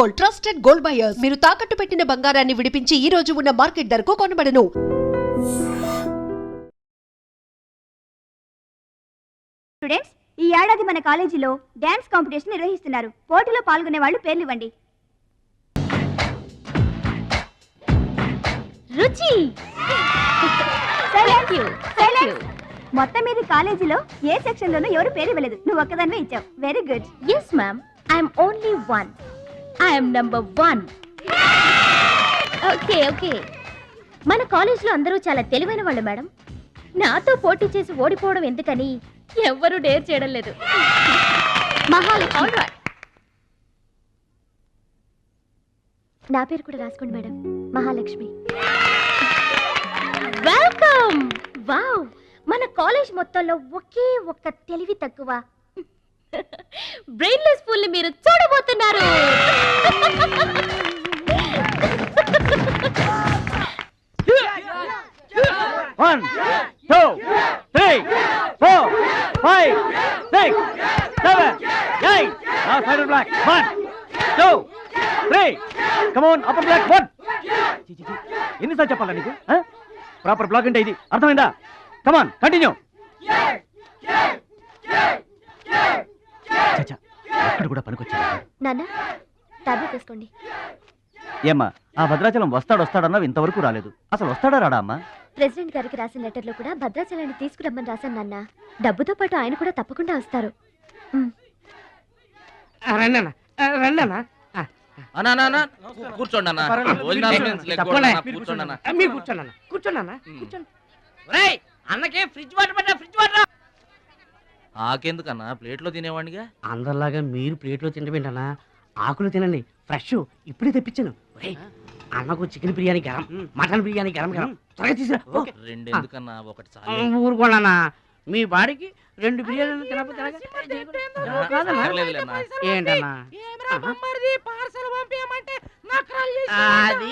Gold, trusted gold buyers. మీరు తాకట్టు పెట్టిన బంగారాన్ని విడిపించి ఈ రోజు ఉన్న మార్కెట్ ధరకు కొనబడను. స్టూడెంట్స్, ఈ ఏడాది మన కాలేజీలో డాన్స్ కాంపిటీషన్ నిర్వహిస్తున్నారు. పోటీలో పాల్గొనే వాళ్ళు పేర్లు ఇవ్వండి. రుచి. మొత్తం మీద కాలేజీలో ఏ సెక్షన్ లోనూ ఎవరు పేరు ఇవ్వలేదు. నువ్వు ఒక్కదానివే ఇచ్చావు. Very good. Yes ma'am, I'm only one. I'm number 1. Okay okay. మన కాలేజ్లో అందరూ చాలా తెలివైన వాళ్ళు మేడం. నాతో పోటీ చేసి ఓడిపోవడం ఎందుకని ఎవ్వరూ డేర్ చేయడం లేదు. మహాలక్ష్మి. నా పేరు కూడా రాసుకోండి మేడం, మహాలక్ష్మి. వెల్కమ్. వావ్, మన కాలేజ్ మొత్తంలో ఒకే ఒక్క తెలివి తక్కువ బ్రెయిన్లెస్ ఫుల్ ని మీరు చూడబోతున్నారు. One, two, three, four, five, six, seven, eight. Now side black. 1, 2, 3. Come on, upper black. 1. ఎన్నిసార్లు చెప్పాలా నీకు? ప్రాపర్ బ్లాక్ అంటే ఇది అర్థమైందా? కమాన్ కంటిన్యూ. అక్కడ కూడా పనికొచ్చా నాన్న, టాబ్లెట్ వేసుకోండి. ఏమ్మా, ఆ భద్రాచలం వస్తాడన్నావు, ఇంతవరకు రాలేదు. అసలు వస్తాడా రాడా అమ్మా? ప్రెసిడెంట్ గారికి రాసిన లెటర్లో కూడా భద్రాచలాన్ని తీసుకురమ్మని రాశాను నాన్న. డబ్బుతో పాటు ఆయన కూడా తప్పకుండా వస్తారు. కూర్చోండి అన్నకే ఫ్రిడ్జ్ వాటర్ పడ్డా. ఫ్రిడ్జ్ వాటర్ ఆకెందుకన్నా, ప్లేట్లో తినేవాడిగా. అందరిలాగా మీరు ప్లేట్లో తినబెంటనా? ఆకులు తినండి, ఫ్రెష్ ఇప్పుడే తెప్పించాను. అన్నకు చికెన్ బిర్యానీ గరం, మటన్ బిర్యానీ గరం గరం. త్వరగా తీసుకురా. 2 ఎందుకన్నా, ఒకటి చాలు. ఊరుకోండి, మీ బాడీకి 2 బిర్యానీలు తినకపోతే ఏంటన్నా? అది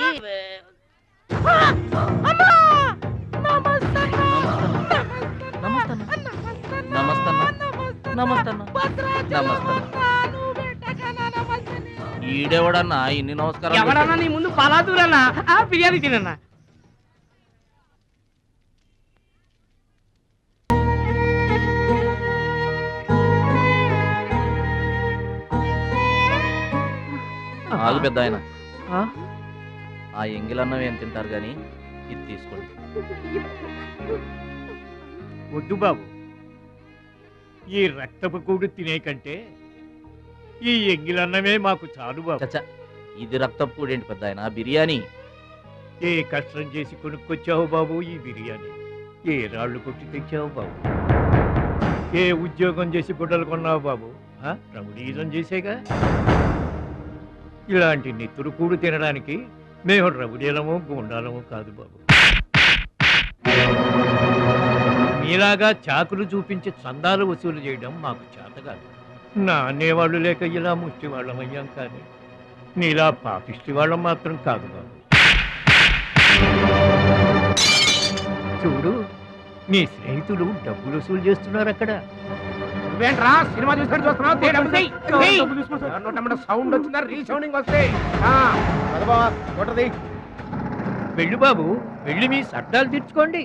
ఈడెవడన్నా ఇన్ని నమస్కారం? ఎవడన్నా నీ ముందు పలాదూరన్నా బిర్యానీ తినన్నా. ఆగు పెద్ద ఆయన, ఆ ఎంగిలన్నం ఏం తింటారు గాని ఇది తీసుకోండి. వద్దు బాబు, ఈ రక్తపు కూడు తినే కంటే ఈ ఎంగిలన్నమే మాకు చాలు బాబు. చచ్చా, ఇది రక్తపు కూడేంటి పెద్ద ఆయన? బిర్యానీ. ఏ కష్టం చేసి కొనుక్కొచ్చావు బాబు ఈ బిర్యానీ? ఏ రాళ్ళు కొట్టి తెచ్చావు బాబు? ఏ ఉద్యోగం చేసి గుడ్డలు కొన్నావు బాబు? రౌడీజం చేసేగా. ఇలాంటి నెత్తురు కూడు తినడానికి మేము రౌడీలము గుండాలము కాదు బాబు. మీలాగా చాకులు చూపించి చందాలు వసూలు చేయడం మాకు చేత కాదు. నా అనేవాళ్ళు లేక ఇలా ముష్టి వాళ్ళం అయ్యాం, కానీ నీలా పాపిష్టి వాళ్ళం మాత్రం కాదు బాబు. చూడు, నీ స్నేహితులు డబ్బులు వసూలు చేస్తున్నారు అక్కడ. సినిమా సౌండ్ వచ్చిందా? రీసౌండింగ్ వస్తే వెళ్ళు బాబు, వెళ్ళి మీ సర్దాలు తీర్చుకోండి.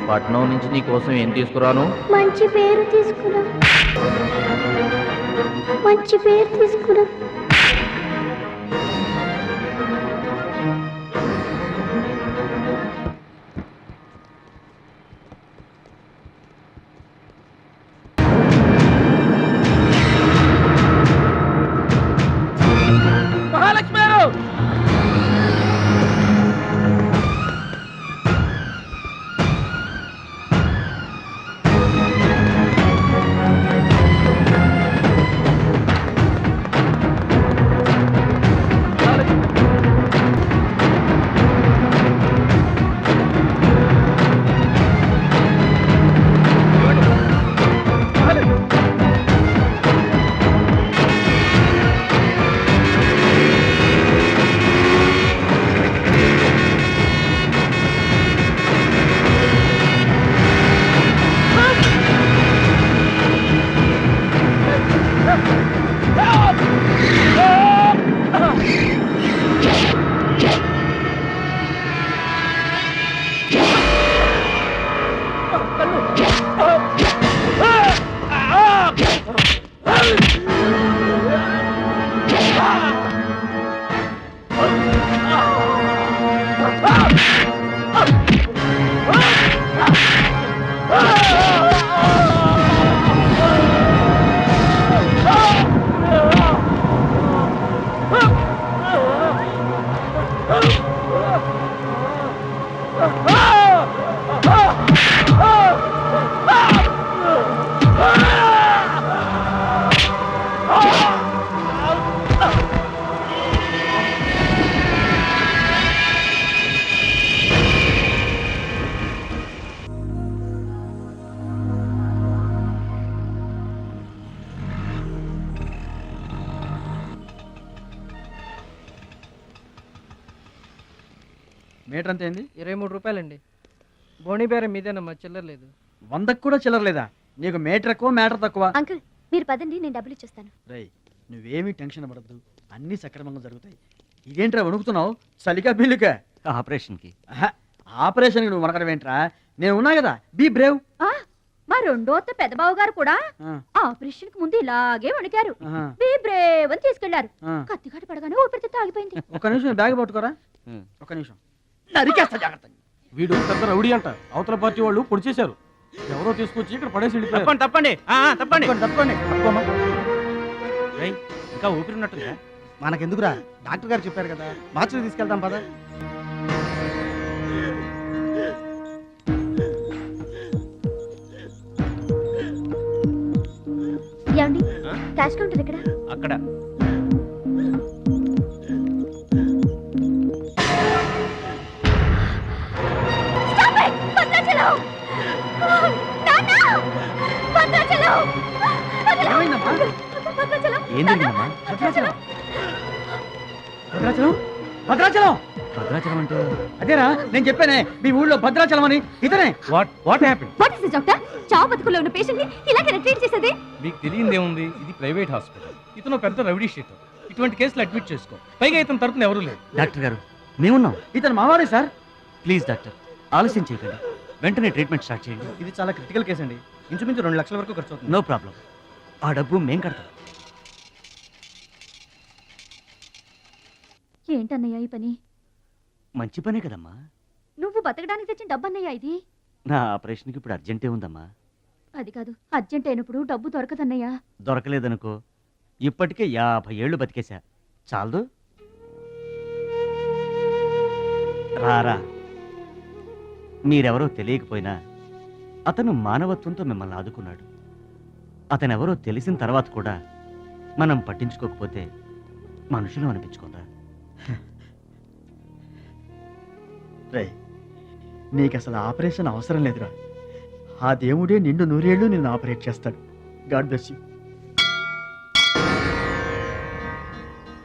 పట్నం నుంచి నీ కోసం ఏం తీసుకురాను? మంచి పేరు తీసుకురా, మంచి పేరు తీసుకురా. మహాలక్ష్మి గారు! మీటర్ అంత ఏంది? 23 రూపాయలండి. బోణి బేరం మీదేనమ్మా, చిల్లర లేదు. 100కు కూడా చిల్లర లేదా? నీకు మీటర్ ఎక్కువ మ్యాటర్ తక్కువ. అంకుల్ మీరు పదండి, నేను డబ్బులు ఇచ్చేస్తాను. రేయ్, నువ్వేమీ టెన్షన్ పడద్దు, అన్నీ సక్రమంగా జరుగుతాయి. ఇదేంట్రా వణుకుతున్నావు? చలికా బిల్లుకా? ఆపరేషన్కి. ఆపరేషన్కి నువ్వు వణకడం ఏంట్రా? నేను ఉన్నా కదా, బీ బ్రేవ్. మా రెండో అత్త పెద్దబావు గారు కూడా ఆపరేషన్ కి ముందు ఇలాగే వణికారు. బ్రేవ్ అని తీసుకెళ్లారు. కత్తిగాట పడగానే ఊపిరితిత్తు ఆగిపోయింది. ఒక నిమిషం బ్యాగ్ పట్టుకోరా. ఒక నిమిషం, నరికేస్తా జాగ్రత్త. వీడు పెద్ద రౌడీ అంట, అవతల పార్టీ వాళ్ళు పొడి చేశారు. ఎవరో తీసుకొచ్చి ఇక్కడ పడేసి వెళ్ళిపోయారు. తప్పండి తప్పండి తప్పండి. ఇంకా ఊపిరి ఉన్నట్టుందా? మనకెందుకురా, డాక్టర్ గారు చెప్పారు కదా, మార్చిలో తీసుకెళ్తాం పద. ఏమండి, క్యాష్ కౌంటర్ ఎక్కడ? అక్కడ. ఏం జరిగిందమ్మా? భద్రాచలం భద్రాచలం భద్రాచలం అంటే అదేరా నేను చెప్పానే, మీ ఊళ్ళో భద్రాచలం అని. ఇతనే. What happen? What is doctor? చావు బతుకుల్లో ఉన్న పేషెంట్ ని ఇలాగే ట్రీట్ చేసేది? మీకు తెలియదేముంది, ఇది ప్రైవేట్ హాస్పిటల్. ఇతను పెద్ద రౌడీ షీటర్. ఇటువంటి కేసులు అడ్మిట్ చేసుకో. పైగా ఇతను తరపున ఎవరూ లేదు. డాక్టర్ గారు మేమున్నాం. ఇతను మావాడే సార్. ప్లీజ్ డాక్టర్, ఆలస్యం చేయకండి, వెంటనే ట్రీట్మెంట్ స్టార్ట్ చేయండి. ఇది చాలా క్రిటికల్ కేసు అండి. ఇంచుమించు 2 లక్షల వరకు ఖర్చు అవుతుంది. నో ప్రాబ్లం, ఆ డబ్బు మేం కడతాం. ఏంటన్నయ్య ఈ పని? మంచి పనే కదమ్మా. నువ్వు బతకడానికి తెచ్చిన డబ్బన్నయ్య ఇది. నా ఆపరేషన్కి ఇప్పుడు అర్జెంటే ఉందమ్మా. అది కాదు, అర్జెంట్ అయినప్పుడు డబ్బు దొరకదన్నయ్య. దొరకలేదనుకో, ఇప్పటికే 50 ఏళ్ళు బతికేశా, చాలదు. రారా, మీరెవరో తెలియకపోయినా అతను మానవత్వంతో మిమ్మల్ని ఆదుకున్నాడు. అతనెవరో తెలిసిన తర్వాత కూడా మనం పట్టించుకోకపోతే మనుషులు అనిపించుకోరా. రేయ్, నీకు అసలు ఆపరేషన్ అవసరం లేదురా. ఆ దేవుడే నిండు 100 ఏళ్ళు నిన్ను ఆపరేట్ చేస్తాడు. God bless you.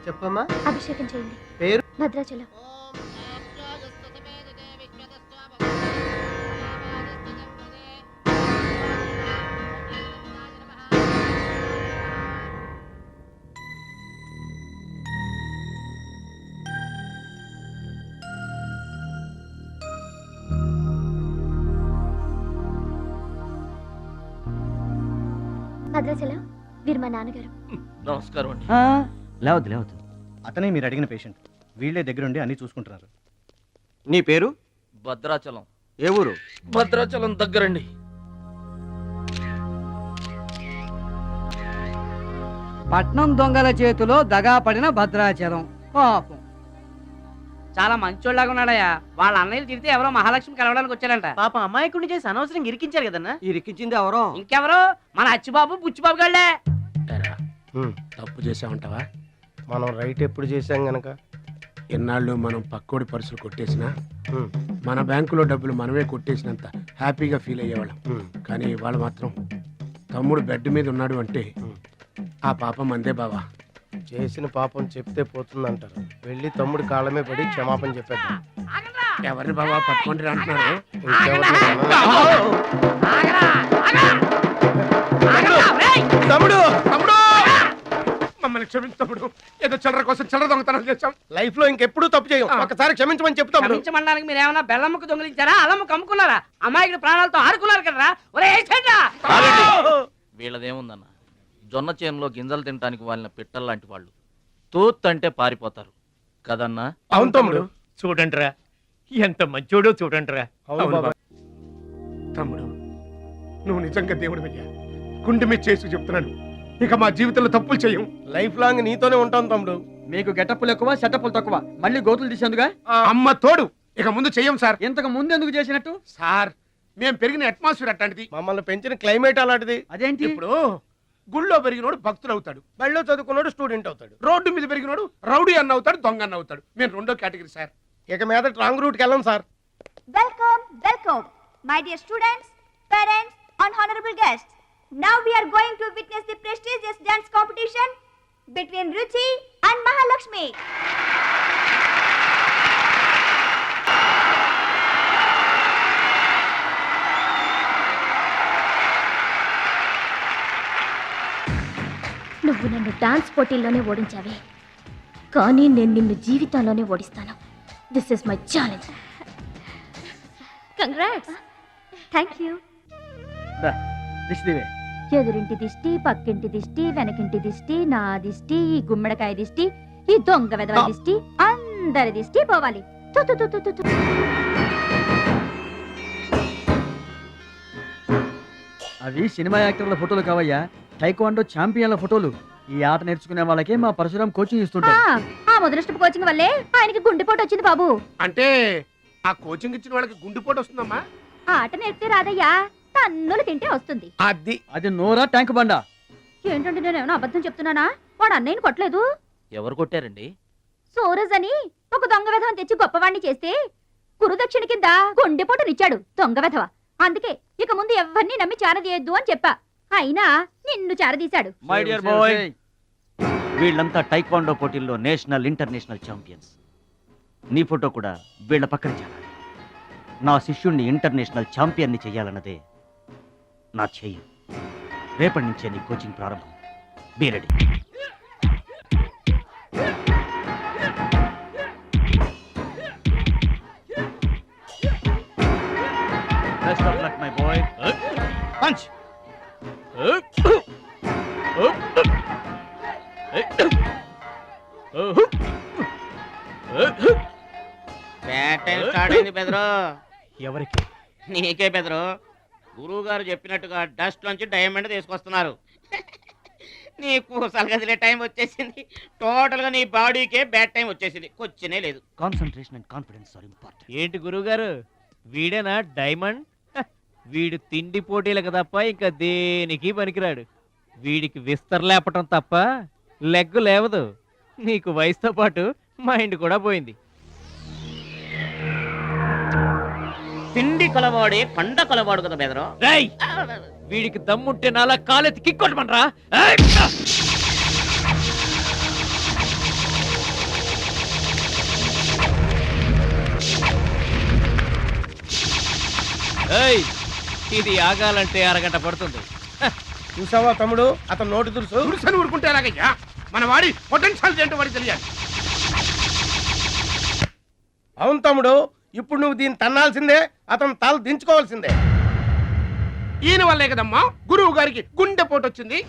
చెప్పమ్మా. అభిషేకం చేయండి. పేరు? భద్రాచలం. భద్రాచలం, వీరు మా నాన్నగారు. నమస్కారం అండి. లేవద్దు లేవద్దు. అతనే మీరు అడిగిన పేషెంట్. వీళ్ళే దగ్గరుండి అన్ని చూసుకుంటున్నారు. నీ పేరు? భద్రాచలం. ఏ ఊరు? భద్రాచలం దగ్గరండి. పట్నం దొంగల చేతిలో దగా పడిన భద్రాచలం. పాపం. చాలా మంచోళ్ళగా ఉన్నాడయ్యా. వాళ్ళ అన్నయ్యలు తిరిగితే ఎవరో మహాలక్ష్మి కలవడానికి వచ్చారంట. పాపం అమాయకుడిని చేసి అనవసరంగా ఇరికించారు కదన్నా. ఇరికించింది ఎవరో? ఇంకెవరు? మన అచ్చిబాబు బుచ్చిబాబు గాళ్ళే. తప్పు చేసామంటావా? మనం రైట్ ఎప్పుడు చేసాం గనక ఎన్నాళ్ళు మనం పక్కోడి పర్సులు కొట్టేసినా మన బ్యాంకులో డబ్బులు మనమే కొట్టేసినంత హ్యాపీగా ఫీల్ అయ్యేవాళ్ళం. కానీ వాళ్ళు మాత్రం తమ్ముడు బెడ్ మీద ఉన్నాడు అంటే ఆ పాపం అందే బావా. చేసిన పాపం చెప్తే పోతుందంటారు. వెళ్ళి తమ్ముడి కాళ్ళమే పడి క్షమాపణ చెప్పాడు. ఎవరిని బావా పట్టుకుంటారు అంటున్నారు? తమ్ముడు తమ్ముడు మమ్మల్ని క్షమించు తమ్ముడు. ఏదో చిల్లర కోసం చిల్లర దొంగతనం చేశాం. లైఫ్ లో ఇంకెప్పుడు తప్పు చేయం. ఒకసారి క్షమించమని చెప్తాం. క్షమించమనడానికి మీరు ఏమన్నా బెల్లమ్మకు దొంగిలించారా, అల్లమ్మకు అమ్ముకున్నారా? అమ్మాయికి ప్రాణాలతో ఆడుకున్నారు కదరా. వీళ్ళదేముందన్న, జొన్న చేనులో గింజలు తినడానికి వాళ్ళ పిట్టల్లాంటి వాళ్ళు. తూత్ అంటే పారిపోతారు కదన్నా. అవును తమ్ముడు. చూడండిరా ఎంత మంచోడో చూడండిరా. తమ్ముడు నువ్వు నిజంగా దేవుడు అయ్యా. గుండె మీద చేసి చెప్తున్నాను, ఇక మా జీవితంలో తప్పులు చెయ్యం. లైఫ్ లాంగ్ నీతోనే ఉంటాం తమ్ముడు. మీకు గెటప్పులు ఎక్కువ సెటప్పులు తక్కువ, మళ్ళీ గోతులు తీసేందుగా. అమ్మ తోడు, ఇక ముందు చెయ్యం సార్. ఇంతకు ముందు ఎందుకు చేసినట్టు? సార్ మేము పెరిగిన అట్మాస్ఫియర్ అట్లాంటిది, మమ్మల్ని పెంచిన క్లైమేట్ అలాంటిది. అదేంటి? ఇప్పుడు గుళ్ళో పెరిగినోడు భక్తుడు అవుతాడు, బడిలో చదువుకున్నాడు స్టూడెంట్ అవుతాడు, రోడ్డు మీద పెరిగినోడు రౌడీ అన్న అవుతాడు, దొంగ అన్న అవుతాడు. మేము రెండో కేటగిరీ సార్. ఇక మీద రాంగ్ రూట్కి వెళ్ళం sir. Welcome welcome my dear students, parents and honorable guests. Now we are going to witness the prestigious dance competition between Ruchi and Mahalakshmi. నువ్వు నన్ను డాన్స్ పోటీల్లోనే ఓడించావే, కానీ నేను నిన్ను జీవితంలోనే ఓడిస్తాను. This is my challenge. Congrats. Thank you. దిష్టివే. ఎదురింటి దిష్టి, పక్కింటి దిష్టి, వెనకింటి దిష్టి, నా దిష్టి, ఈ గుమ్మడికాయ దిష్టి, ఈ దొంగ వెధవ దిష్టి, అందరి దిష్టి పోవాలి. తు తు తు తు తు తు. అవి సినిమా యాక్టర్ల ఫోటోలు కావయ్యా, టైక్వాండో ఛాంపియన్ల ఫోటోలు. ఈ ఆట నేర్చుకునే వాళ్ళకి మా పరశురాం కోచింగ్ ఇస్తుంటారు. ఆ మొదలష్టపు కోచింగ్ వల్లే ఆయనకి గుండెపోటు వచ్చింది బాబు. అంటే ఆ కోచింగ్ ఇచ్చిన వాళ్ళకి గుండెపోటు వస్తుందమ్మా? ఆట నేర్పితే రాదయ్యా, తన్నులు తింటే వస్తుంది. అది నోరా ట్యాంక్ బండా? ఏంటంటే నేను ఏమైనా అబద్ధం చెప్తున్నానా? వాడు అన్నయ్యని కొట్టలేదు. ఎవరు కొట్టారండి? సూరజ్ అని ఒక దొంగ వెధవని తెచ్చి గొప్పవాణ్ణి చేస్తే గురుదక్షిణ కింద గుండెపోటునిచ్చాడు దొంగ వెధవ. అందుకే ఇక ముందు ఎవరిని నమ్మి చారదీయద్దు అని చెప్పా. అయినా నిన్ను చారదీశాడు. మై డియర్ బాయ్, వీళ్ళంతా టైక్వాండో పోటీల్లో నేషనల్ ఇంటర్నేషనల్ ఛాంపియన్స్. నీ ఫోటో కూడా వీళ్ళ పక్కన చేయాలి. నా శిష్యుణ్ణి ఇంటర్నేషనల్ ఛాంపియన్ని చెయ్యాలన్నదే నా ధ్యేయం. రేపటి నుంచే నీ కోచింగ్ ప్రారంభం. Be ready. Best of luck my boy. Punch. Bad time start అయింది బెదరు. ఎవరికి? నీకే బెదరు. గురువు గారు చెప్పినట్టుగా డస్ట్ నుంచి డైమండ్ తీసుకొస్తున్నారు. నీకు సలగదిలే టైం వచ్చేసింది. టోటల్ గా నీ బాడీకే బ్యాడ్ టైం వచ్చేసింది. కొచ్చినే లేదు. Concentration and confidence are important. ఏంటి గురువుగారు, వీడేనా డైమండ్? వీడు తిండి పోటీలకు తప్ప ఇంకా దేనికి పనికిరాడు. వీడికి విస్తర లేపటం తప్ప లెగ్గు లేవదు. నీకు వయసుతో పాటు మైండ్ కూడా పోయింది. తిండి కలవాడే కండ కలవాడు కదా బెదరు. రేయ్, వీడికి దమ్ముంటే నాలా కాలెత్తి కిక్కొట్టమంటరా? ఏయ్, ఇది ఆగాలంటే అరగంట పడుతుంది. చూసావా తమ్ముడు, అతను నోటి దురుసు. దురుసని ఊరుకుంటే ఎలాగయ్యా? మన వాడి పొటెన్షియల్ ఏంటో వాడికి తెలియాలి. అవును తమ్ముడు, ఇప్పుడు నువ్వు దీన్ని తన్నాల్సిందే, అతను తల దించుకోవాల్సిందే. ఈయన వల్లే కదమ్మా గురువు గారికి గుండెపోటు వచ్చింది.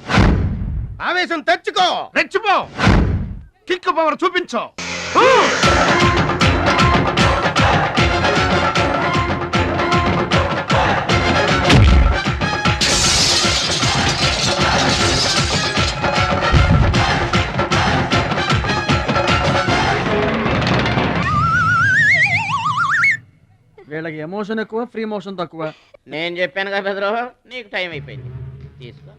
ఆవేశం తెచ్చుకో, రెచ్చిపో, కిక్ పవర్ చూపించో. వీళ్ళకి ఎమోషన్ ఎక్కువ, ఫ్రీ మోషన్ తక్కువ. నేను చెప్పాను కదా బెదరు, నీకు టైం అయిపోయింది. తీసుకో.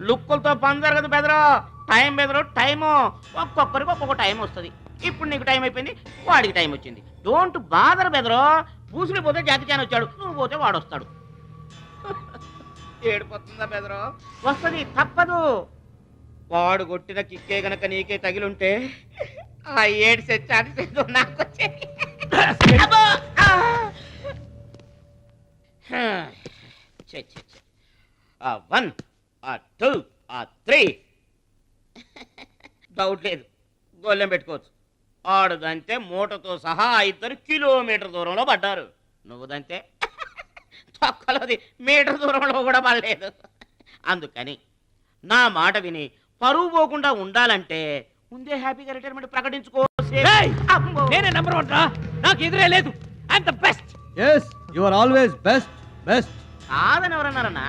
లుక్కులతో పని జరగదు బెదరు. టైం బెదరు, టైము. ఒక్కొక్కరికి ఒక్కొక్క టైం వస్తుంది. ఇప్పుడు నీకు టైం అయిపోయింది, వాడికి టైం వచ్చింది. డోంట్ బాదర్ బెదరు. పూసులు పోతే జాతి చాన్ వచ్చాడు, నువ్వు పోతే వాడు వస్తాడు. ఏడిపోతుందా బెదరు? వస్తుంది, తప్పదు. వాడు కొట్టిన కిక్కే గనక నీకే తగిలుంటే ఆ ఏడు సెట్ నాకు వచ్చేది. One, two, three. డౌట్ లేదు, గోళ్ళెం పెట్టుకోవచ్చు. ఆడుదంతే మూటతో సహా 2 కిలోమీటర్ దూరంలో పడ్డారు. నువ్వుదంతే తొక్కలోది మీటర్ దూరంలో కూడా పడలేదు. అందుకని నా మాట విని పరువు పోకుండా ఉండాలంటే ముందే హ్యాపీగా రిటైర్మెంట్ ప్రకటించుకో. అమ్మో. నేనే నెంబర్ 1 రా, నాకు ఎదురే లేదు. I'm the best. Yes you are always best best. కాదని ఎవరన్నారన్నా?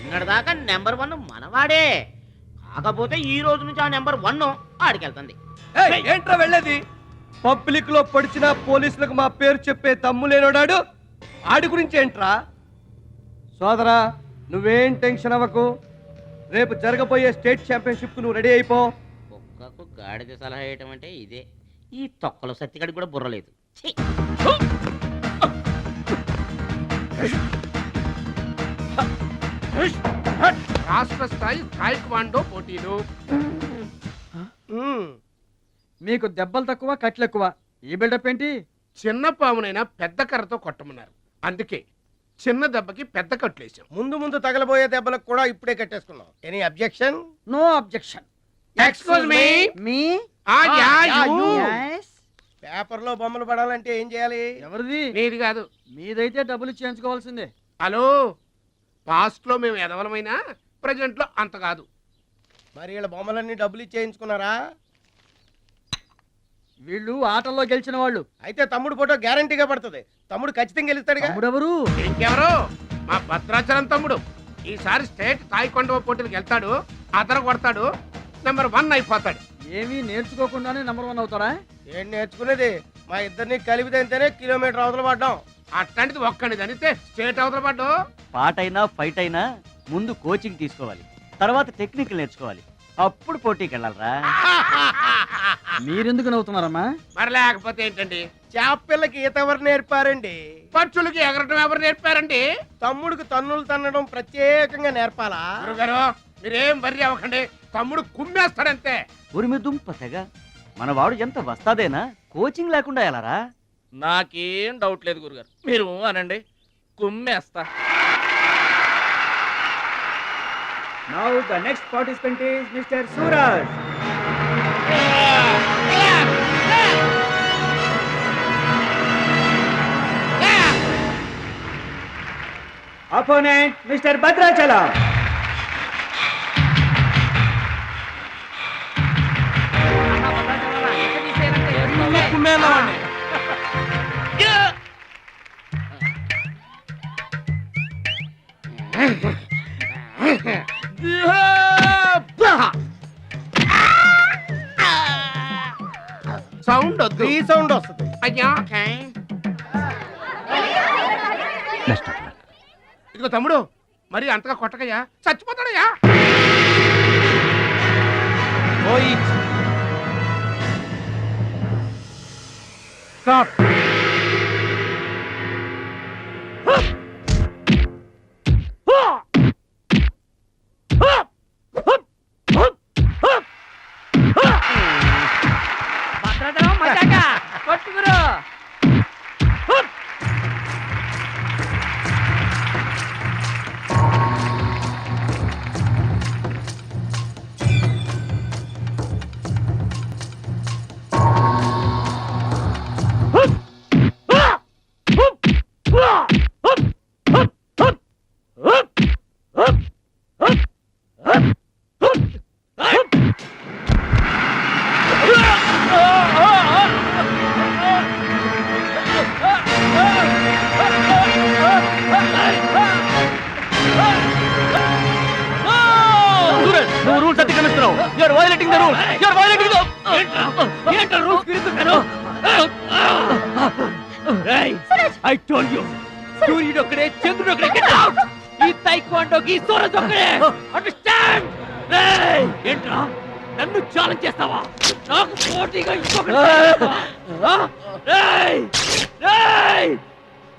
నిన్నటిదాకా నెంబర్ 1 మనవాడే. కాకపోతే ఈ రోజు నుంచి ఆ నెంబర్ 1 ఆడికెళ్తుంది. ఏంట్రా వెళ్ళేది? పబ్లిక్ లో పడిచిన పోలీసులకు మా పేరు చెప్పే తమ్ము లేనోడాడు ఆడి గురించి ఏంట్రా? సోదరా, నువ్వేం టెన్షన్ అవ్వకు. రేపు జరగబోయే స్టేట్ ఛాంపియన్షిప్ నువ్వు రెడీ అయిపో. కుక్కకు గాడిద సలహా వేయటం అంటే ఇదే. ఈ తొక్కల సత్తిగడికి కూడా బుర్రలేదు. ఛీ! రాష్ట్ర స్థాయి తాయిక్వాండో పోటీలు. మీకు దెబ్బలు తక్కువ కట్లు ఎక్కువ. ఈ బిల్డప్ ఏంటి? చిన్న పామునైనా పెద్ద కర్రతో కొట్టమన్నారు, అందుకే చిన్న దెబ్బకి పెద్ద కట్లేసాం. ముందు ముందు తగలబోయే దెబ్బలకు కూడా ఇప్పుడే కట్టేసుకున్నాం. Any objection? No objection. Excuse me. మీ పేపర్ లో బొమ్మలు పడాలంటే ఏం చేయాలి? ఎవరిది? నీది కాదు. మీదైతే డబ్బులు చేయించుకోవాల్సిందే. హలో, పాస్ట్ లో మేము ఎదవలమైనా ప్రజెంట్ లో అంత కాదు. మరి వీళ్ళ బొమ్మలన్నీ డబ్బులు ఇచ్చేయించుకున్నారా? వీళ్ళు ఆటల్లో గెలిచిన వాళ్ళు. అయితే తమ్ముడు ఫోటో గ్యారంటీగా పడుతుంది. తమ్ముడు ఖచ్చితంగా గెలుస్తాడుగా. తమ్ముడెవరు? ఇంకెవరు? మా భద్రాచలం తమ్ముడు. ఈసారి స్టేట్ తాయికొండ పోటీలకు వెళ్తాడు, అదర కొడతాడు, నెంబర్ 1 అయిపోతాడు. ఏమీ నేర్చుకోకుండానే నెంబర్ 1 అవుతాడా? ఏం నేర్చుకునేది? మా ఇద్దరిని కలిపితేనే కిలోమీటర్ అవతల పడ్డాం. అట్లాంటిది ఒక్కడిది అనితే స్టేట్ అవతల పడ్డు. పాట అయినా ఫైట్ అయినా ముందు కోచింగ్ తీసుకోవాలి, తర్వాత టెక్నిక్ నేర్చుకోవాలి, అప్పుడు పోటీకి వెళ్ళాలరా. మీరెందుకు నవ్వుతున్నారమ్మా? మరి లేకపోతే ఏంటండి? చేప పిల్లకి ఈత ఎవరు నేర్పారండి? పక్షులకి ఎగరటం ఎవరు నేర్పారండి? తమ్ముడికి తన్నులు తన్నడం ప్రత్యేకంగా నేర్పాలా? గురుగారు, మీరేం వర్రీ అవ్వకండి, తమ్ముడు కుమ్మేస్తాడంతే. ఉరిమి దుంప తెగ మన వాడు ఎంత వస్తాదేనా, కోచింగ్ లేకుండా వెళ్ళారా? నాకేం డౌట్ లేదు గురుగారు, మీరు అనండి, కుమ్మేస్తా. Now the next participant is Mr. Suraj. Opponent Mr. Bhadrachalam. Sound వద్దు, ఈ సౌండ్ వస్తుంది. అయ్యా. ఇదిగో తమ్ముడు, మరి అంతగా కొట్టకయ్యా, చచ్చిపోతాడయ్యా. Stop. నువ్వు రూల్స్ అతిక్రమిస్తున్నావు. You are violating the rule. You are violating the ఏంట్రా రూల్స్ విరుస్తున్నాను? ఐ టోల్డ్ యు, సూర్యుడు ఒక్కడే, చంద్రుడు ఒక్కడే. Get out. ఈ తైక్వాండోకి సూరజ్ ఒక్కడే. అండర్స్టాండ్? ఏంట్రా నన్ను ఛాలెంజ్ చేస్తావా? నాకు పోటీగా ఇంకొకటి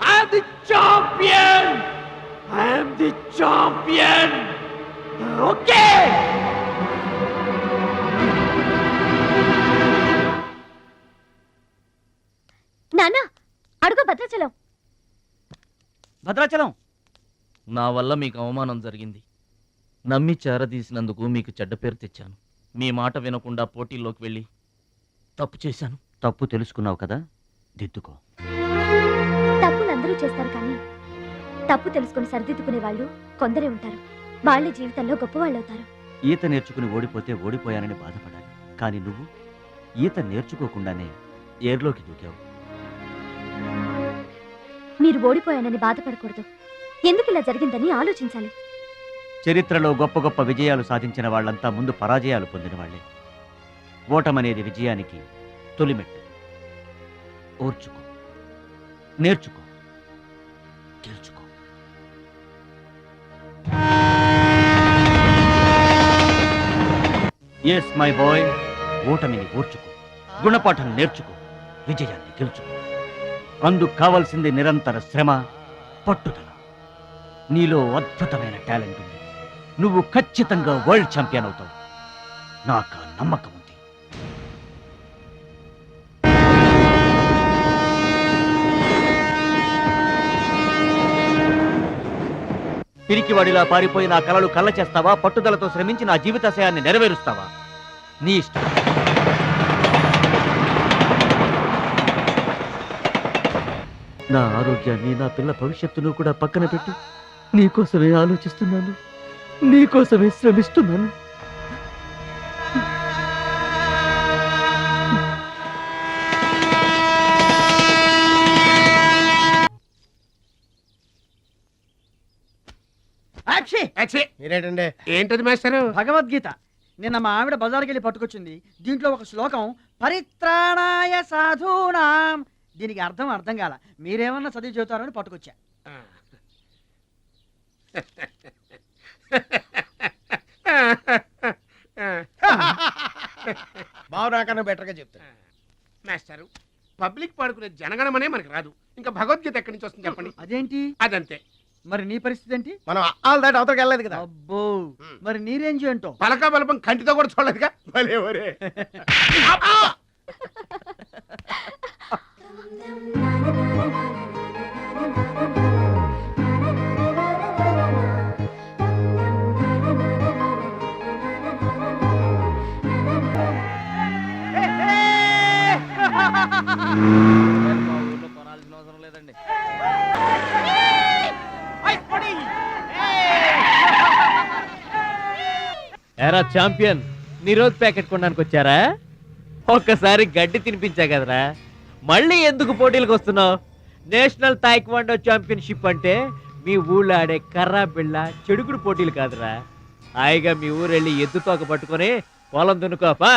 I am the champion. I am the champion. Okay. నాన్న, అడుగు భద్రాచలం. భద్రాచలం, నా వల్ల మీకు అవమానం జరిగింది. నమ్మి చేరదీసినందుకు మీకు చెడ్డ పేరు తెచ్చాను. మీ మాట వినకుండా పోటీల్లోకి వెళ్ళి తప్పు చేశాను. తప్పు తెలుసుకున్నావు కదా, దిద్దుకో. తప్పులు అందరూ చేస్తారు కానీ తప్పు తెలుసుకుని సరిదిద్దుకునే వాళ్ళు కొందరే ఉంటారు. వాళ్ళ జీవితంలో గొప్పవాళ్ళు అవుతారు. ఈత నేర్చుకుని ఓడిపోతే ఓడిపోయానని బాధపడాలి, కానీ నువ్వు ఈత నేర్చుకోకుండానే ఏర్లోకి దూకావు. మీరు ఓడిపోయానని బాధపడకూడదు. ఎందుకు ఇలా జరిగిందని ఆలోచించాలి. చరిత్రలో గొప్ప గొప్ప విజయాలు సాధించిన వాళ్ళంతా ముందు పరాజయాలు పొందిన వాళ్లే. ఓటమనేది విజయానికి తొలిమెట్టు. ఓర్చుకో, నేర్చుకో, గెలుచుకో. ఎస్ మై బాయ్, ఓటమిని ఓర్చుకో, గుణపాఠం నేర్చుకో, విజయాన్ని గెలుచుకో. అందుకు కావాల్సింది నిరంతర శ్రమ, పట్టుదల. నీలో అద్భుతమైన టాలెంట్ ఉంది. నువ్వు ఖచ్చితంగా వరల్డ్ ఛాంపియన్ అవుతావు. నాకు ఆ నమ్మకం ఉంది. పిరికివాడిలా పారిపోయి నా కలలు కళ్ళ చేస్తావా? పట్టుదలతో శ్రమించి నా జీవితాశయాన్ని నెరవేరుస్తావా? నీ ఇష్టం. నా ఆరోగ్యాన్ని, నా పిల్ల భవిష్యత్తును కూడా పక్కన పెట్టి నీకోసమే ఆలోచిస్తున్నాను, నీకోసమే శ్రమిస్తున్నాను. మీరేంటండి? ఏంటది మాస్టారు? భగవద్గీత. నిన్న మా ఆవిడ బజార్కి వెళ్ళి పట్టుకొచ్చింది. దీంట్లో ఒక శ్లోకం పరిత్రాణాయ సాధూనాం. దీనికి అర్థం కాల. మీరేమన్నా చదివి చెబుతారని పట్టుకొచ్చా. బావు నాకన్నా బెటర్గా చెప్తాను. మాస్టారు, పబ్లిక్ పాడుకునే జనగణమనే మనకి రాదు, ఇంకా భగవద్గీత ఎక్కడి నుంచి వస్తుంది చెప్పండి. అదేంటి? అదంతే. మరి నీ పరిస్థితి ఏంటి? మనం ఆల్ దాటి అవతలకి వెళ్ళలేదు కదా. అబ్బో, మరి నీ రేంజ్ ఏంటో? పలక బలపం కంటితో కూడా చూడలేదుగా. భలే ఒరే. కొనాల్సిన అవసరం లేదండి. ఎరా ఛాంపియన్, నీ రోజు ప్యాకెట్ కొనడానికి వచ్చారా? ఒక్కసారి గడ్డి తినిపించా కదరా, మళ్ళీ ఎందుకు పోటీలకు వస్తున్నావు? నేషనల్ తాయిక్వాండో ఛాంపియన్షిప్ అంటే మీ ఊళ్ళో ఆడే కర్రా బిళ్ళ చెడుగుడు పోటీలు కాదురా. హాయిగా మీ ఊరెళ్ళి ఎద్దు తోక పట్టుకొని పొలం దున్నుకోపా.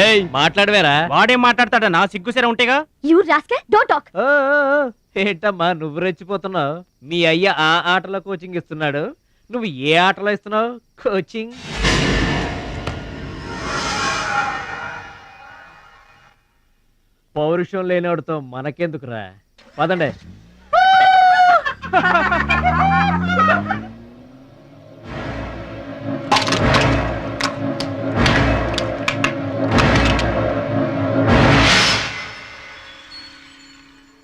ఏయ్, మాట్లాడవేరా? వాడేం మాట్లాడతాడా? నా సిగ్గుసెర ఉంటేగా. You rascal, don't talk. ఏంటమ్మా నువ్వు రెచ్చిపోతున్నావు? మీ అయ్య ఆ ఆటలో కోచింగ్ ఇస్తున్నాడు, నువ్వు ఏ ఆటలో ఇస్తున్నావు కోచింగ్? పౌరుషం లేనివాడితో మనకెందుకురా, పదండి.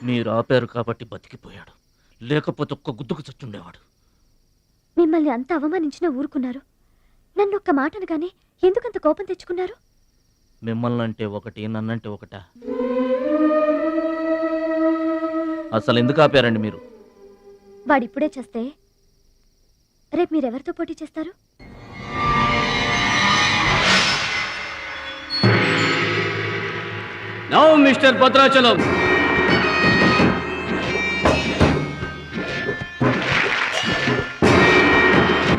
మీరు ఆపారు కాబట్టి బతికిపోయాడు, లేకపోతే ఒక్క గుద్దుకు చచ్చుండేవాడు. మిమ్మల్ని అంత అవమానించినా ఊరుకున్నారు. నన్ను ఒక్క మాటనగానే ఎందుకంత కోపం తెచ్చుకున్నారు? మిమ్మల్ని అంటే ఒకటి, నన్నంటే ఒకటా? అసలు ఎందుకు ఆపారండి మీరు? వాడిప్పుడే చేస్తే రేపు మీరెవరితో పోటీ చేస్తారు? నౌ మిస్టర్ భద్రాచలం,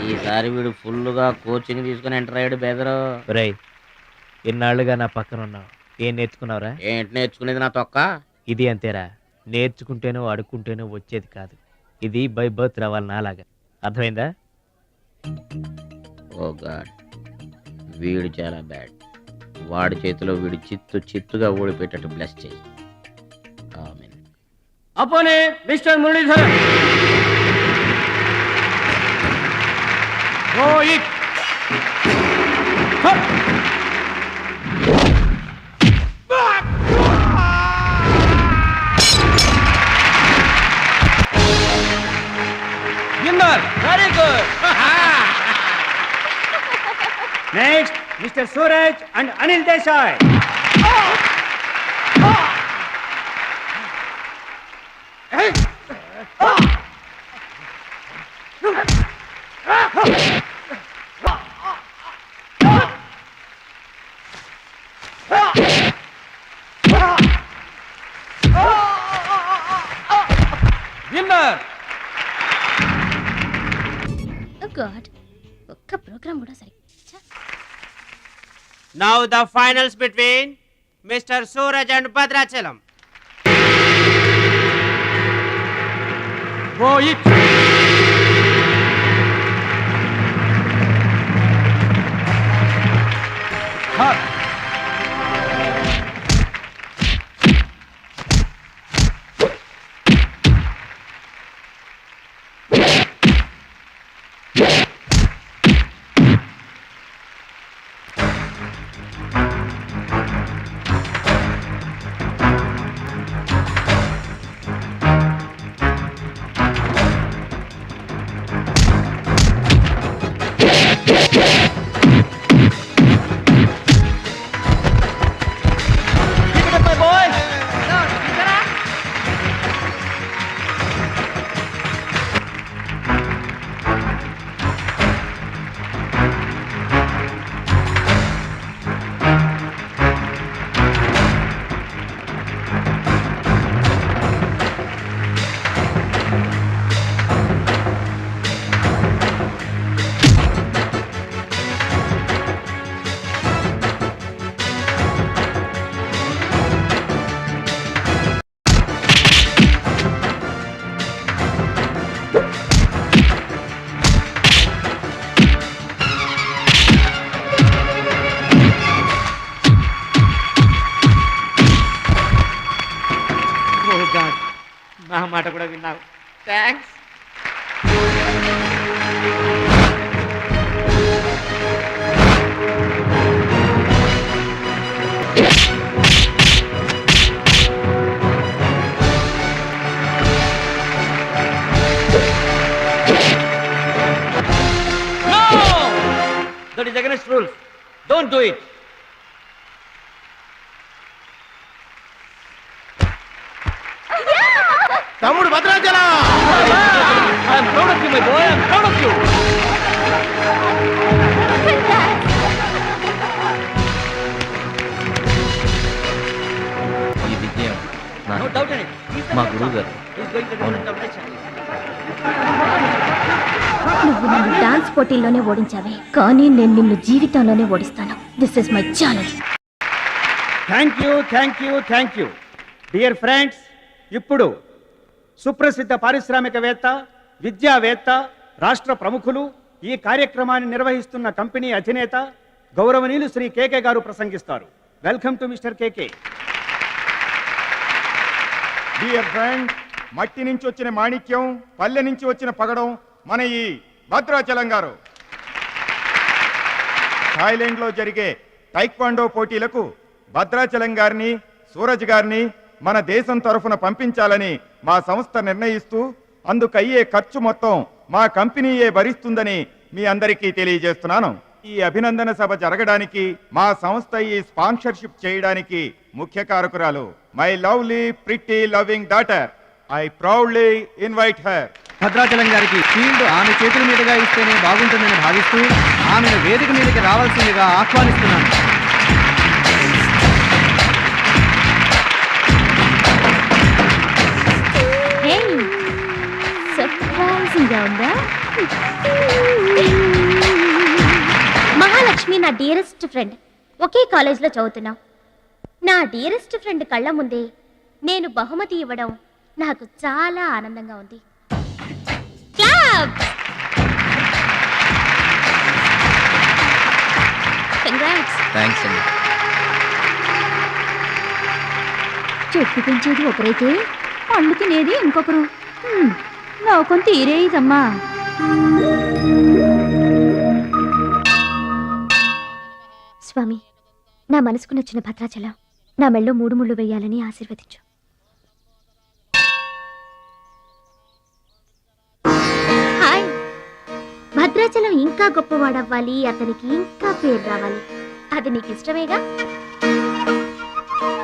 ఈసారి వీడు ఫుల్గా కోచింగ్ తీసుకుని ఎంటర్ అయ్యాడు బెదరు. రేయ్, ఎన్నాళ్ళుగా నా పక్కన ఉన్నావు, ఏం నేర్చుకున్నావురా? ఏంటి నేర్చుకునేది నా తొక్క? ఇది అంతేరా, నేర్చుకుంటేనో అడుక్కుంటేనో వచ్చేది కాదు. ఇది బై బర్త్ రావాలి నాలాగా. అర్థమైందా? ఓ గాడ్, వీడు చాలా బ్యాడ్. వాడి చేతిలో వీడు చిత్తుగా ఓడిపోయేటట్టు బ్లెస్ చేయి. ఆమేన్. అపోనే mister Muralidhar. Rohit very good. Next mister Suraj and Anil Desai. Winner god ఒక్క ప్రోగ్రామ్ కూడా సరి. Now the finals between Mr. Suraj and Bhadrachalam. Rohit. Cut. నా మాట కూడా విన్నావు. Thanks. That is against rules. Don't do it. తమ్ముడు Bhadrachalam. I am proud of you, my boy. I am proud of you. ఈ విజయం No నాకు doubt in it. He is the మా best గురువు గారు. He is going to win the competition. నువ్వు నన్ను dance పోటీల్లోనే ఓడించావే, కానీ నేను నిన్ను జీవితంలోనే ఓడిస్తాను. This is my challenge. Thank you dear friends. ఇప్పుడు సుప్రసిద్ధ పారిశ్రామికవేత్త, విద్యావేత్త, రాష్ట్ర ప్రముఖులు, ఈ కార్యక్రమాన్ని నిర్వహిస్తున్న కంపెనీ అధినేత గౌరవనీయులు శ్రీ కేకే గారు ప్రసంగిస్తారు. Welcome to mister KK. Dear friend, మట్టి నుంచి వచ్చిన మాణిక్యం, పల్లె నుంచి వచ్చిన పగడం మన ఈ భద్రాచలం గారు. థాయిలాండ్లో జరిగే టైక్వాండో పోటీలకు భద్రాచలం గారిని, సూరజ్ గారిని మన దేశం తరఫున పంపించాలని మా సంస్థ నిర్ణయిస్తూ అందుకయ్యే ఖర్చు మొత్తం మా కంపెనీయే భరిస్తుందని మీ అందరికీ తెలియజేస్తున్నాను. ఈ అభినందన సభ జరగడానికి మా సంస్థ ఈ స్పాన్సర్షిప్ చేయడానికి ముఖ్య కారకురాలు my lovely pretty loving daughter. I proudly invite her. Bhadrachalam గారికి ఫీల్డ్ ఆమె చేతుల మీదుగా ఇస్తేనే బాగుంటుందని భావిస్తూ ఆమెను వేదిక మీదకి రావాల్సిందిగా ఆహ్వానిస్తున్నాను. సర్ప్రైజింగ్గా ఉందా? మహాలక్ష్మి నా డియరెస్ట్ ఫ్రెండ్. ఒకే కాలేజ్లో చదువుతున్నాం. నా డియరెస్ట్ ఫ్రెండ్ కళ్ళ ముందే నేను బహుమతి ఇవ్వడం నాకు చాలా ఆనందంగా ఉంది. థ్యాంక్స్ అండి. చెట్టు పెంచేది ఒకరైతే పళ్ళు తినేది ఇంకొకరు. నౌకం తీరేదమ్మా. స్వామి, నా మనసుకు నచ్చిన భద్రాచలం నా మెళ్ళో 3 ముళ్ళు వేయాలని ఆశీర్వదించు. హాయ్. భద్రాచలం ఇంకా గొప్పవాడవ్వాలి, అతనికి ఇంకా పేరు రావాలి. అది నీకు ఇష్టమేగా?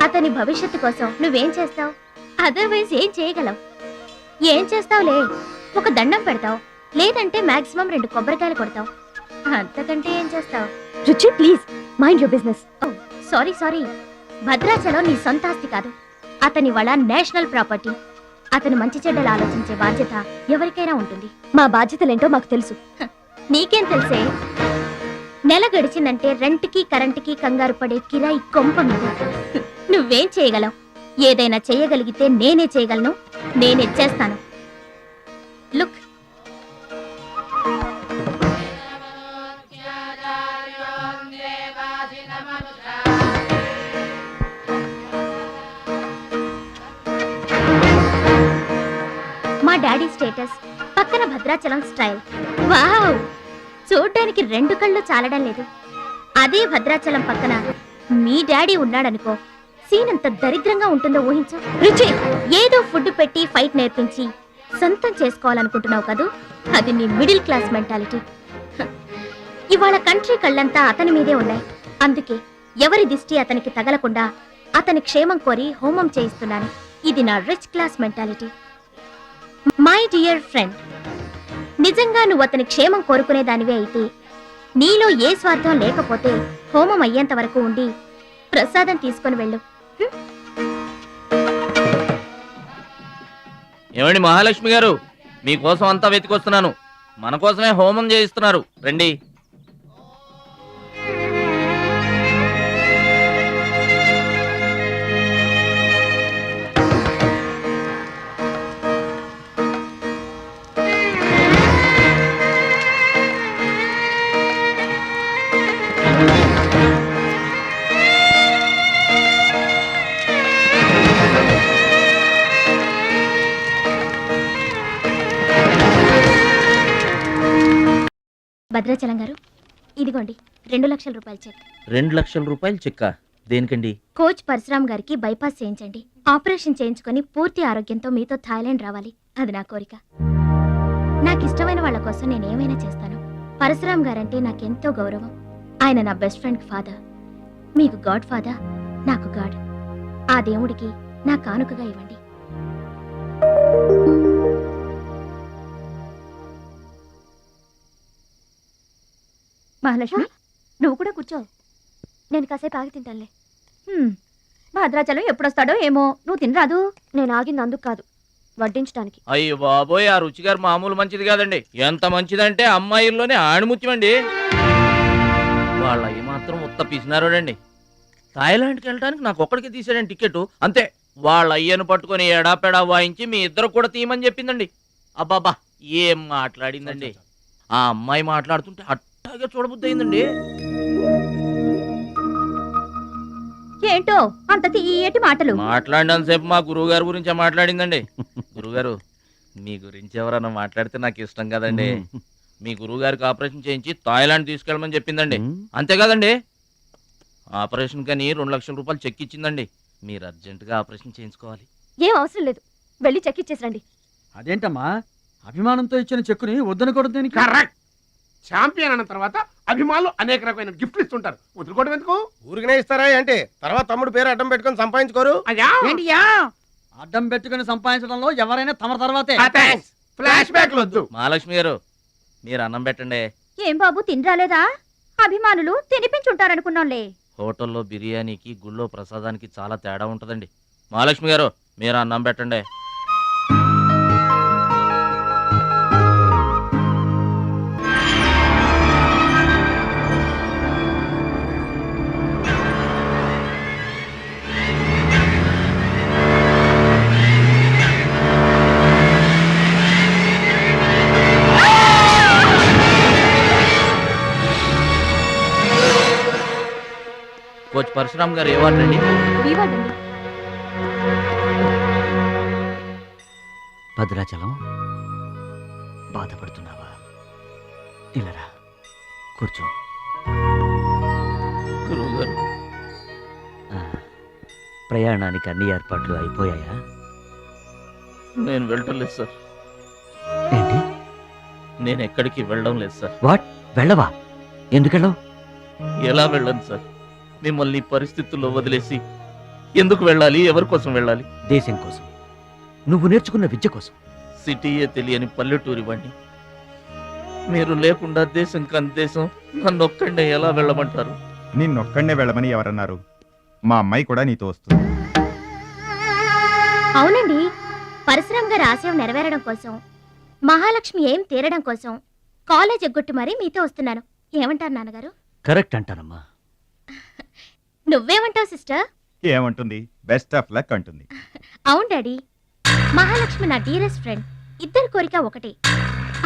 అతని భవిష్యత్తు కోసం నువ్వేం చేస్తావు? అదర్వైజ్ ఏం చేయగలవు? ఏం చేస్తావులే, ఒక దండం పెడతావు, లేదంటే మాక్సిమం 2 కొబ్బరికాయలు కొడతావు. అంతకంటే ఏం చేస్తావు? రుచి please mind your business. Sorry, Bhadrachalam నీ సొంత ఆస్తి కాదు, అతని వాళ్ళ నేషనల్ ప్రాపర్టీ. అతను మంచి చెడ్డలు ఆలోచించే బాధ్యత ఎవరికైనా ఉంటుంది. మా బాధ్యతలేంటో మాకు తెలుసు. నీకేం తెలుసే? నెల గడిచిందంటే రెంట్కి కరెంటుకి కంగారు పడే కిరాయి కొంప మీద. నువ్వేం చేయగలవు? ఏదైనా చేయగలిగితే నేనే చేయగలను, నేనే చేస్తాను. లుక్, మా డాడీ స్టేటస్ పక్కన భద్రాచలం స్టైల్. వావ్, చూడ్డానికి 2 కళ్ళు చాలడం లేదు. అదే భద్రాచలం పక్కన మీ డాడీ ఉన్నాడనుకో, సీన్ అంత దరిద్రంగా ఉంటుందో ఊహించు. రుచి, ఏదో ఫుడ్ పెట్టి ఫైట్ నేర్పించి సొంతం చేసుకోవాలనుకుంటున్నావు కదూ, అది నీ మిడిల్ క్లాస్ మెంటాలిటీ. ఇవాళ కంట్రీ కళ్ళంతా అతని మీదే ఉన్నాయి. అందుకే ఎవరి దిష్టి అతనికి తగలకుండా అతని క్షేమం కోరి హోమం చేయిస్తున్నాను. ఇది నా rich class mentality. My dear friend, నిజంగా నువ్వు అతని క్షేమం కోరుకునే దానివే అయితే, నీలో ఏ స్వార్థం లేకపోతే హోమం అయ్యేంత వరకు ఉండి ప్రసాదం తీసుకొని వెళ్ళు. ఏమండి మహాలక్ష్మి గారు, మీకోసం అంతా వెతికొస్తున్నాను. మన కోసమే హోమం చేయిస్తున్నారు, రండి. భద్రాచలం గారు, ఇదిగోండి 2 లక్షల రూపాయల చెక్. 2 లక్షల రూపాయలు చెక్క? దేనికండి? కోచ్ పరశురామ్ గారికి బైపాస్ చేయించండి. ఆపరేషన్ చేయించుకొని పూర్తి ఆరోగ్యంతో మీతో థాయిలాండ్ రావాలి, అది నా కోరిక. నాకు ఇష్టమైన వాళ్ళ కోసం నేను ఏమైనా చేస్తాను. పరశురామ్ గారంటే నాకెంతో గౌరవం. ఆయన నా బెస్ట్ ఫ్రెండ్ ఫాదర్. మీకు గాడ్ ఫాదర్, నాకు గాడ్. ఆ దేవుడికి నా కానుకగా ఇవ్వండి. మహాలక్ష్మి, నువ్వు కూడా కూర్చో. నేను కాసేపు ఆగి తింటానులే. భద్రాచలం ఎప్పుడొస్తాడో ఏమో, నువ్వు తినరాదు. నేను ఆగింది అందుకు కాదు, వడ్డించడానికి. అయ్యో బాబోయ్, ఆ రుచి గారు మామూలు మంచిది కాదండి. ఎంత మంచిదంటే అమ్మాయిల్లోనే ఆణిముత్యమండి. వాళ్ళ ఏమాత్రం ఉత్త పిసినారోడండి. థాయిలాండ్కి వెళ్ళడానికి నాకు ఒక్కడికి తీసాడండి టికెట్, అంతే. వాళ్ళ అయ్యను పట్టుకొని ఎడాపెడా వాయించి మీ ఇద్దరు కూడా తీయమని చెప్పిందండి. అబ్బాబా, ఏం మాట్లాడిందండి. ఆ అమ్మాయి మాట్లాడుతుంటే అట్టాగే చూడబుద్ధి అయిందండి. ఏంటో అంత తీయటి మాటలు. మాట్లాడినంతసేపు మా గురువు గారి గురించి మాట్లాడిందండి. గురుగారు, మీ గురించి ఎవరన్నా మాట్లాడితే నాకు ఇష్టం కదండి. మీ గురువు గారికి ఆపరేషన్ చేయించి థాయిలాండ్ తీసుకెళ్ళమని చెప్పిందండి, అంతే కదండి. ఆపరేషన్ కని 2 లక్షల రూపాయలు చెక్ ఇచ్చిందండి. మీరు అర్జెంటుగా ఆపరేషన్ చేయించుకోవాలి. ఏం అవసరం లేదు, వెళ్ళి చెక్ ఇచ్చేసరండి. అదేంటమ్మా, అభిమానంతో ఇచ్చిన చెక్కుని వద్దనకూడదు. కరెక్ట్. ఛాంపియన్ అన్న తర్వాత అభిమానులు అనేక రకమైన గిఫ్ట్లు ఇస్తుంటారు, వదులుకోవడం ఎందుకు? ఊరికనే ఇస్తారా అంటే తర్వాత తమ్ముడు పేరు అడ్డం పెట్టుకొని సంపాదించుకోరు. అడ్డం పెట్టుకుని సంపాదించడంలో ఎవరైనా తమ తర్వాతే. ఫ్లాష్ బ్యాక్ వద్దు. మహాలక్ష్మి గారు, మీరు అన్నం పెట్టండి. ఏం బాబు, తినరాలేదా? అభిమానులు తినిపించుంటారనుకున్నాంలే. హోటల్లో బిర్యానీకి గుళ్ళో ప్రసాదానికి చాలా తేడా ఉంటుందండి. మహాలక్ష్మి గారు, మీరు అన్నం పెట్టండి. కోచ్ పరశురామ్ గారు ఏ వార్డు అండి? భద్రాచలం, బాధపడుతున్నావా? ఇలారా కూర్చో. గురువు గారు, ప్రయాణానికి అన్ని ఏర్పాట్లు అయిపోయాయా? నేను వెళ్ళటం లేదు సార్. ఏంటి? నేను ఎక్కడికి వెళ్ళడం లేదు సార్. వాట్? వెళ్ళవా? ఎందుకెళ్ళవు? ఎలా వెళ్ళను సార్? మిమ్మల్ని పరిస్థితుల్లో వదిలేసి ఎందుకు వెళ్ళాలి? ఎవరి కోసం వెళ్ళాలి? దేశం కోసం, నువ్వు నేర్చుకున్న విద్య కోసం. సిటీయే తెలియని పల్లెటూరి వాణ్ణి మీరు లేకుండా దేశం కాని దేశం నన్ను ఒక్కడే ఎలా వెళ్ళమంటారు? నిన్నొక్కడే వెళ్ళమని ఎవరన్నారు? మా అమ్మాయి కూడా నీతో వస్తుంది. అవునండి, పరశురామ్ గారి ఆశయం నెరవేరడం కోసం, మహాలక్ష్మి ఏం తీరడం కోసం కాలేజ్ ఎగ్గొట్టి మరీ మీతో వస్తున్నాను. ఏమంటారు నాన్నగారు? కరెక్ట్ అంటానమ్మా. నువ్వేమంటావు సిస్టర్? ఏమంటుంది? బెస్ట్ ఆఫ్ లక్ అంటుంది. అవును డాడీ, మహాలక్ష్మి నా డీరెస్ట్ ఫ్రెండ్. ఇద్దరి కోరిక ఒకటే,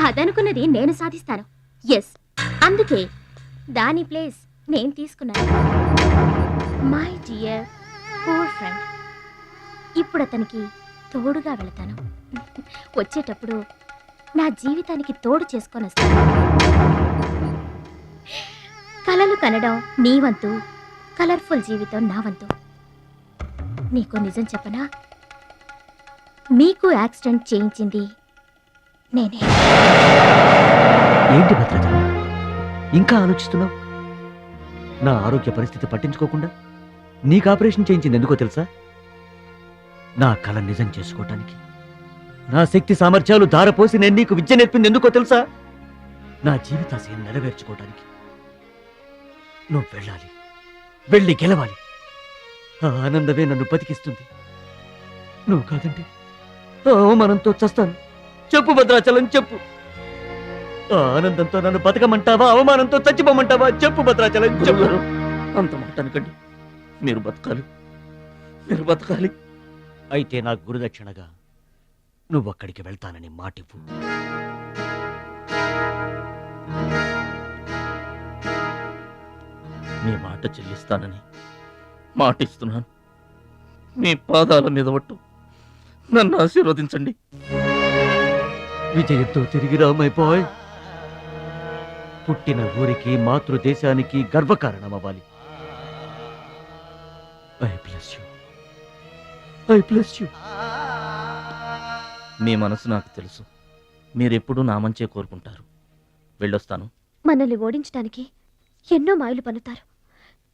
అదనుకున్నది నేను సాధిస్తాను. ఎస్, అందుకే దాని ప్లేస్ నేను తీసుకున్నాను. My dear poor friend. ఇప్పుడు అతనికి తోడుగా వెళతాను. వచ్చేటప్పుడు నా జీవితానికి తోడు చేసుకొని వస్తాను. కలలు కనడం నీ వంతు, కలర్ఫుల్ జీవితం నా వంతు. నీకు నిజం చెప్పనా? మీకు యాక్సిడెంట్ చేయించింది నేనే. ఏంటి భద్రాచలం, ఇంకా ఆలోచిస్తున్నావు? నా ఆరోగ్య పరిస్థితి పట్టించుకోకుండా నీకు ఆపరేషన్ చేయించింది ఎందుకో తెలుసా? నా కళ నిజం చేసుకోవటానికి. నా శక్తి సామర్థ్యాలు ధారపోసి నేను నీకు విద్య నేర్పింది ఎందుకో తెలుసా? నా జీవితాశయం నెరవేర్చుకోవటానికి. నువ్వు వెళ్ళాలి, వెళ్ళి గెలవాలి. ఆ ఆనందమే నన్ను బతికిస్తుంది. నువ్వు కాదంటే ఆ అవమానంతో చస్తాను. చెప్పు భద్రాచలం, చెప్పు. ఆ ఆనందంతో నన్ను బతకమంటావా, అవమానంతో చచ్చిపోమంటావా? చెప్పు భద్రాచలం, చెప్పు. అంత మాట అనకండి. మీరు బతకాలి, మీరు బతకాలి. అయితే నా గురుదక్షిణగా నువ్వు అక్కడికి వెళ్తానని మాటివ్వు. మీ మాట చెల్లిస్తానని మాటిస్తున్నాను. మీ పాదాల మీద ఒట్టు. నన్ను ఆశీర్వదించండి. విజయంతో తిరిగి రా మై బాయ్. పుట్టిన ఊరికి, మాతృదేశానికి గర్వకారణమవ్వాలి. I bless you, I bless you. మీ మనసు నాకు తెలుసు. మీరెప్పుడూ నా మంచే కోరుకుంటారు. వెళ్ళొస్తాను. మనల్ని ఓడించడానికి ఎన్నో మాయలు పన్నుతారు.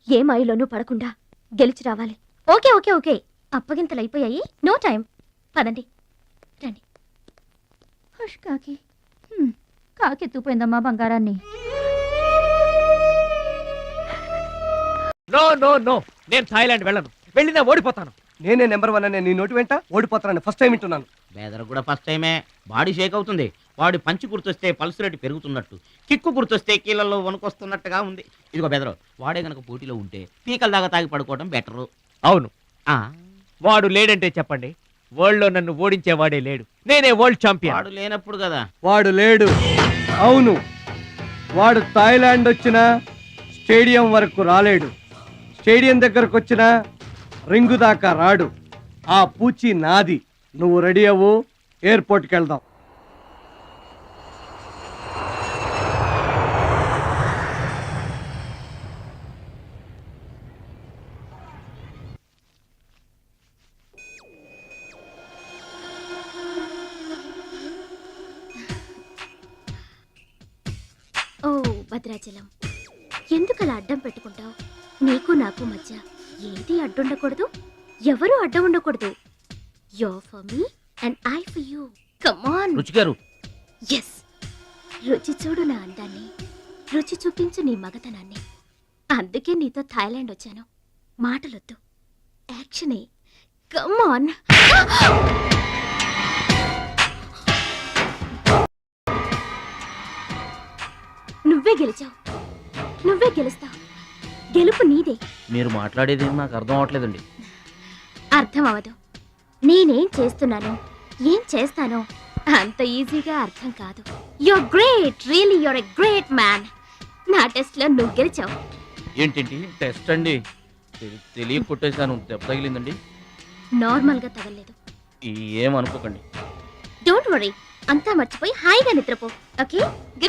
ఏ మాయలోనూ పడకుండా గెలిచి రావాలి. ఓకే ఓకే ఓకే, అప్పగింతలు అయిపోయాయి. No time. పదండి, రండి. హష్ కాకి. కాకెత్తుపోయిందమ్మా బంగారాన్ని. నో నో నో, నేను థాయిలాండ్ వెళ్ళను. వెళ్ళినా ఓడిపోతాను. నేనే నెంబర్ 1 అనే నీ నోటి వెంట ఓడిపోతానని ఫస్ట్ టైం వింటున్నాను. బెదర్ కూడా ఫస్ట్ టైమే. బాడీ షేక్ అవుతుంది. వాడి పంచి గుర్తొస్తే పల్స్ రేటు పెరుగుతున్నట్టు, కిక్కు గుర్తొస్తే కీళ్ళల్లో వణుకొస్తున్నట్టుగా ఉంది. ఇదిగో బెదరు, వాడే గనక పోటీలో ఉంటే పీకల దాకా తాగి పడుకోవడం బెటరు. అవును, వాడు లేడంటే చెప్పండి. వరల్డ్ లో నన్ను ఓడించేవాడే లేడు. నేనే వరల్డ్ ఛాంపియన్. వాడు లేనప్పుడు కదా. వాడు లేడు. అవును, వాడు థాయిలాండ్ వచ్చినా స్టేడియం వరకు రాలేడు. స్టేడియం దగ్గరకు వచ్చినా రింగు దాకా రాడు. ఆ పూచి నాది. నువ్వు రెడీ అవ్వు, ఎయిర్పోర్ట్కి వెళ్దాం. ఓ భద్రాచలం, ఎందుకలా అడ్డం పెట్టుకుంటావు? నీకు నాకు మధ్య ఏది అడ్డుండకూడదు, ఎవరు అడ్డం ఉండకూడదు. You're for me and I for you. Come on. రుచి గారు. Yes. రుచి చూడు నా అందాన్ని, రుచి చూపించు నీ మగతనాన్ని. అందుకే నీతో థాయిలాండ్ వచ్చాను. మాటలొద్దు, యాక్షనే. Come on. నువ్వే గెలిచావు, నువ్వే గెలుస్తావు. గెలుపు నీదే. మీరు మాట్లాడేది నాకు అర్థం అవట్లేదండి. అర్థం అవదు. నేనేం చేస్తున్నానో, ఏం చేస్తానో అంత ఈజీగా అర్థం కాదు. You're great, really you're a great man. నా టెస్ట్ లో నువ్వు గెలిచావు. ఏంటండి టెస్ట్ అండి? తెలియ కొట్టేశాను. దెబ్బ తగిలిందండి. నార్మల్ గా తగలేదు. ఏమనుకోకండి. డోంట్ వరీ, అంతా మర్చిపోయి హాయిగా నిద్రపో. ఓకే.